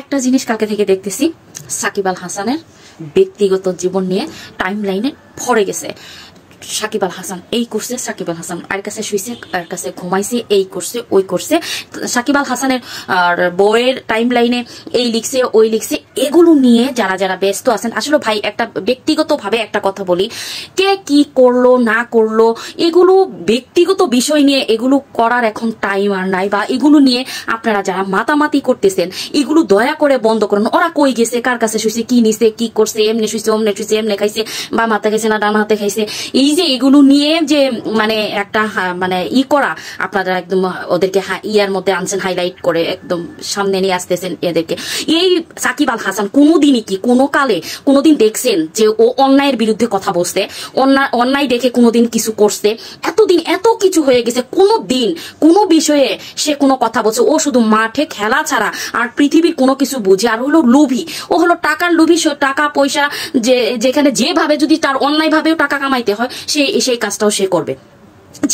একটা জিনিস কালকে থেকে দেখতেছি, সাকিব আল হাসানের ব্যক্তিগত জীবন নিয়ে টাইম লাইনে ভরে গেছে। সাকিব আল হাসান এই করছে, সাকিব আল হাসান আর কাছে শুইছে, আর কাছে ঘুমাইছে, এই করছে ওই করছে। সাকিব আল হাসানের বউয়ের টাইম লাইনে এই লিখছে ওই লিখছে, এগুলো নিয়ে যারা যারা ব্যস্ত আছেন, আসলে ভাই একটা ব্যক্তিগত ভাবে একটা কথা বলি, কে কি করলো না করলো এগুলো ব্যক্তিগত বিষয় নিয়ে এগুলো করার এখন টাইম আর নাই, বা এগুলো নিয়ে আপনারা যারা মাতামাতি করতেছেন এগুলো দয়া করে বন্ধ করুন। ওরা কই গেছে, কার কাছে শুইছে, কি নিছে, কি করছে, এমনি শুইছে অমনে শুইছে, এমনি খাইছে, বা মাথা খাইছে না ডান হাতে খাইছে, এই যে এগুলো নিয়ে যে মানে একটা মানে করা, আপনারা একদম ওদেরকে ইয়ার মধ্যে আনছেন, হাইলাইট করে একদম সামনে নিয়ে আসতেছেন এদেরকে। এই সাকিব আল হাসান কোনোদিনই কি কোনো কালে কোনোদিন দেখছেন যে ও অন্যায়ের বিরুদ্ধে কথা বলছে, অন্যায় দেখে কোনোদিন কিছু করছে? এতদিন এত কিছু হয়ে গেছে, কোনোদিন কোনো বিষয়ে সে কোনো কথা বলছে? ও শুধু মাঠে খেলা ছাড়া আর পৃথিবীর কোনো কিছু বুঝে, আর হলো লোভী, ও হলো টাকার লোভী। টাকা পয়সা যেখানে যেভাবে যদি তার অন্যায় ভাবেও টাকা কামাইতে হয় সেই কাজটাও সে করবে।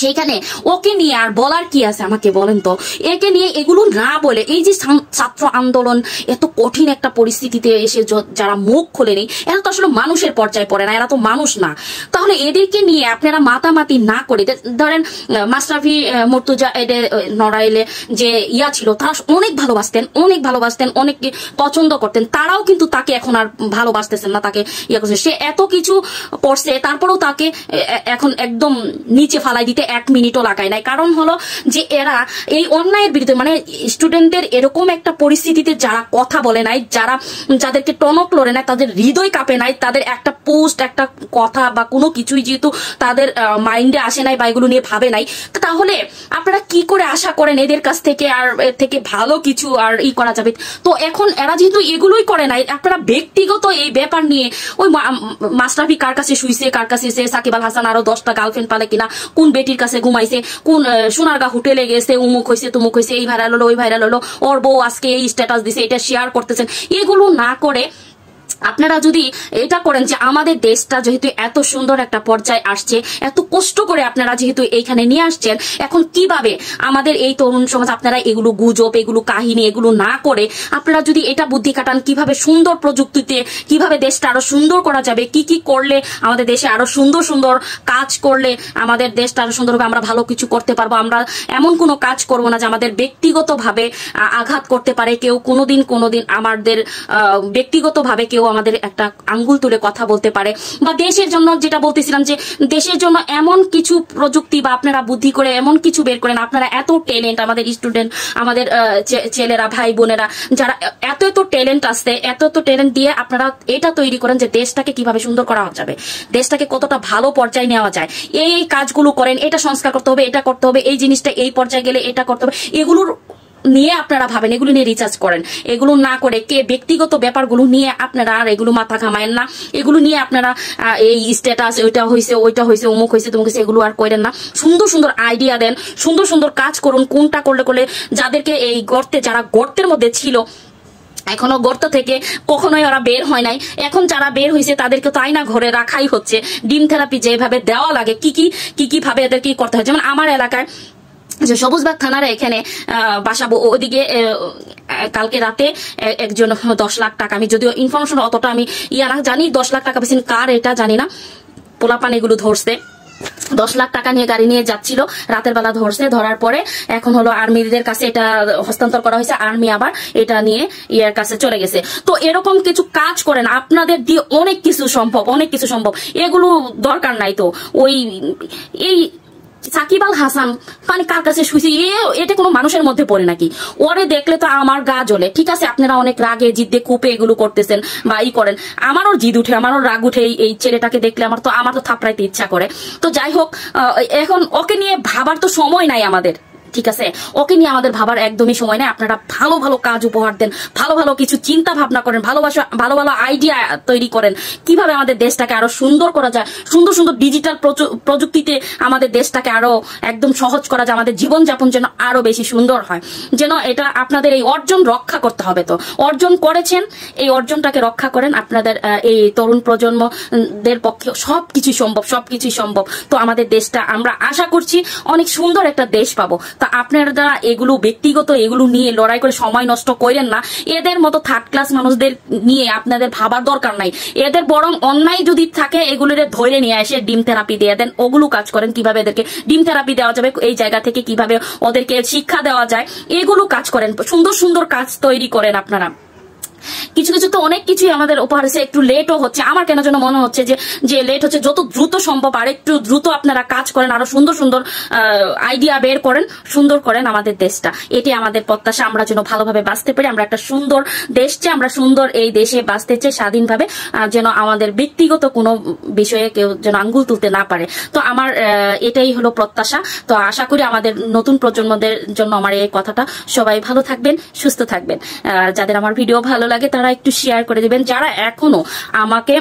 সেখানে ওকে নিয়ে আর বলার কি আছে আমাকে বলেন তো? একে নিয়ে এগুলো না বলে, এই যে ছাত্র আন্দোলন এত কঠিন একটা পরিস্থিতিতে এসে যারা মুখ খোলেনি, এরা তো আসলে মানুষের পর্যায়ে পড়ে না, এরা তো মানুষ না। তাহলে এদেরকে নিয়ে আপনারা মাতামাতি না করে, ধরেন মাশরাফি মুর্তজা এদের নড়াইলে যে ইয়া ছিল, তারা অনেক ভালোবাসতেন, অনেক পছন্দ করতেন, তারাও কিন্তু তাকে এখন আর ভালোবাসতেছেন না, তাকে ইয়া করছে। সে এত কিছু করছে, তারপরেও তাকে এখন একদম নিচে ফালাই দিতে 1 মিনিটও লাগায় নাই। কারণ হলো যে এরা এই অন্যায়ের বিরুদ্ধে, মানে স্টুডেন্টদের এরকম একটা পরিস্থিতিতে যারা কথা বলে নাই, যাদেরকে টনক লড়ে নাই, তাদের হৃদয় কাঁপে নাই, তাদের একটা পোস্ট একটা কথা বা কোনো কিছুই যেহেতু তাদের মাইন্ডে আসে নাই বা এগুলো নিয়ে ভাবে নাই, তাহলে আপনারা কি করে আশা করেন এদের কাছ থেকে আর এর থেকে ভালো কিছু আর করা যাবে? তো এখন এরা যেহেতু এগুলোই করে নাই, আপনারা ব্যক্তিগত এই ব্যাপার নিয়ে ওই মাশরাফি কার কাছে শুইছে, কার কাছে সাকিব আল হাসান আরো 10টা গার্লফ্রেন্ড পালে কিনা, কোন বেটির কাছে ঘুমাইছে, কোন সোনারগাঁ হোটেলে গেছে, উমুক হয়েছে তুমুক হয়েছে, এই ভাইরাল হলো ওই ভাইরাল হলো, ওর বউ আজকে এই স্ট্যাটাস দিছে, এটা শেয়ার করতেছেন। এগুলো না করে আপনারা যদি এটা করেন যে আমাদের দেশটা যেহেতু এত সুন্দর একটা পর্যায়ে আসছে, এত কষ্ট করে আপনারা যেহেতু এইখানে নিয়ে আসছেন, এখন কিভাবে আমাদের এই তরুণ সমাজ, আপনারা এগুলো গুজব, এগুলো কাহিনী, এগুলো না করে আপনারা যদি এটা বুদ্ধি খাটান কিভাবে সুন্দর প্রযুক্তিতে কিভাবে দেশটা আরো সুন্দর করা যাবে, কি কি করলে আমাদের দেশে আরো সুন্দর সুন্দর কাজ করলে আমাদের দেশটা আরো সুন্দর হবে, আমরা ভালো কিছু করতে পারবো। আমরা এমন কোনো কাজ করবো না যে আমাদের ব্যক্তিগতভাবে আঘাত করতে পারে কেউ, কোনোদিন আমাদের ব্যক্তিগতভাবে কেউ আমাদের একটা আঙ্গুল তুলে কথা বলতে পারে, বা দেশের জন্য যেটা বলতেছিলাম যে দেশের জন্য এমন কিছু প্রযুক্তি বা আপনারা বুদ্ধি করে এমন কিছু বের করেন, আপনারা এত ট্যালেন্ট, আমাদের স্টুডেন্ট, আমাদের ছেলেরা ভাই বোনেরা যারা এত ট্যালেন্ট আসছে, এত ট্যালেন্ট দিয়ে আপনারা এটা তৈরি করেন যে দেশটাকে কিভাবে সুন্দর করা যাবে, দেশটাকে কতটা ভালো পর্যায়ে নেওয়া যায়, এই কাজগুলো করেন। এটা সংস্কার করতে হবে, এটা করতে হবে, এই জিনিসটা এই পর্যায়ে গেলে এটা করতে হবে, এগুলোর নিয়ে আপনারা ভাবেন, এগুলো নিয়ে রিসার্চ করেন। এগুলো না করে কে ব্যক্তিগত ব্যাপারগুলো নিয়ে আপনারা আর এগুলো মাথা ঘামায়েন না, এগুলো নিয়ে আপনারা এই স্ট্যাটাস ওইটা হয়েছে অমুক হয়েছে তমুক হয়েছে এগুলো আর করেন না। সুন্দর সুন্দর আইডিয়া দেন, সুন্দর সুন্দর কাজ করুন। কোনটা করলে যাদেরকে এই যারা গর্তের মধ্যে ছিল, এখনো গর্ত থেকে কখনোই ওরা বের হয় নাই, এখন যারা বের হয়েছে তাদেরকে তো আয়না ঘরে রাখাই হচ্ছে। ডিম থেরাপি যেভাবে দেওয়া লাগে, কি ভাবে এদেরকে করতে হয়। যেমন আমার এলাকায় যে সবুজবাগ থানার এখানে বাসাবো, ওদিকে কালকে রাতে একজন 10 লাখ টাকা, আমি যদিও ইনফরমেশন অতটা আমি না জানি, 10 লাখ টাকা পেয়েছেন কার এটা জানি না, পোলাপান এগুলো ধরছে, 10 লাখ টাকা নিয়ে গাড়ি নিয়ে যাচ্ছিল, রাতের বেলা ধরছে, ধরার পরে এখন হলো আর্মিদের কাছে এটা হস্তান্তর করা হয়েছে, আর্মি আবার এটা নিয়ে ইয়ার কাছে চলে গেছে। তো এরকম কিছু কাজ করেন, আপনাদের দিয়ে অনেক কিছু সম্ভব, এগুলো দরকার নাই। তো এই সাকিব আল হাসান মানে কার কাছে শুইছে, এটা কোনো মানুষের মধ্যে পড়ে নাকি? ওরে দেখলে তো আমার গা জ্বলে। ঠিক আছে, আপনারা অনেক রাগে জিদ্দে কুপে এগুলো করতেছেন বা করেন, আমারও জিদ উঠে, আমারও রাগ উঠে এই ছেলেটাকে দেখলে, আমার তো থাপড়াইতে ইচ্ছা করে। তো যাই হোক, এখন ওকে নিয়ে ভাবার তো সময় নাই আমাদের, ঠিক আছে? ওকে নিয়ে আমাদের ভাবার একদমই সময় নেই। আপনারা ভালো ভালো কাজ উপহার দেন, ভালো ভালো কিছু চিন্তা ভাবনা করেন, ভালো ভালো আইডিয়া তৈরি করেন, কিভাবে আমাদের দেশটাকে আরো সুন্দর করা যায়, সুন্দর সুন্দর ডিজিটাল প্রযুক্তিতে আমাদের দেশটাকে আরো একদম সহজ করা যায়, আমাদের জীবনযাপন যেন আরো বেশি সুন্দর হয়। যেন এটা আপনাদের এই অর্জন রক্ষা করতে হবে। তো অর্জন করেছেন, এই অর্জনটাকে রক্ষা করেন। আপনাদের এই তরুণ প্রজন্মদের পক্ষে সবকিছুই সম্ভব। তো আমাদের দেশটা আমরা আশা করছি অনেক সুন্দর একটা দেশ পাবো। তা আপনারা যারা এগুলো ব্যক্তিগত এগুলো নিয়ে লড়াই করে সময় নষ্ট করেন না, এদের মতো থার্ড ক্লাস মানুষদের নিয়ে আপনাদের ভাবার দরকার নাই। এদের বরং অন্যায় যদি থাকে এগুলোর ধরে নিয়ে এসে ডিম থেরাপি দিয়ে দেন, ওগুলো কাজ করেন, কিভাবে এদেরকে ডিম থেরাপি দেওয়া যাবে, এই জায়গা থেকে কিভাবে ওদেরকে শিক্ষা দেওয়া যায়, এগুলো কাজ করেন, সুন্দর সুন্দর কাজ তৈরি করেন আপনারা। কিছু কিছু তো অনেক কিছুই আমাদের উপহার হচ্ছে, একটু লেটও হচ্ছে, আমার কেন যেন মনে হচ্ছে যে লেট হচ্ছে। যত দ্রুত সম্ভব আর একটু দ্রুত আপনারা কাজ করেন, আরো সুন্দর সুন্দর আইডিয়া বের করেন, সুন্দর করেন আমাদের দেশটা। এটি আমাদের প্রত্যাশা, আমরা যেন ভালোভাবে বাঁচতে পারি। আমরা একটা সুন্দর দেশ চাই, আমরা সুন্দর এই দেশে বাঁচতে চাই স্বাধীনভাবে, যেন আমাদের ব্যক্তিগত কোনো বিষয়ে কেউ যেন আঙ্গুল তুলতে না পারে। তো আমার এটাই হলো প্রত্যাশা। তো আশা করি আমাদের নতুন প্রজন্মদের জন্য আমার এই কথাটা। সবাই ভালো থাকবেন, সুস্থ থাকবেন। যাদের আমার ভিডিও ভালো লাগে তারা একটু শেয়ার করে দিবেন। যারা এখনো আমাকে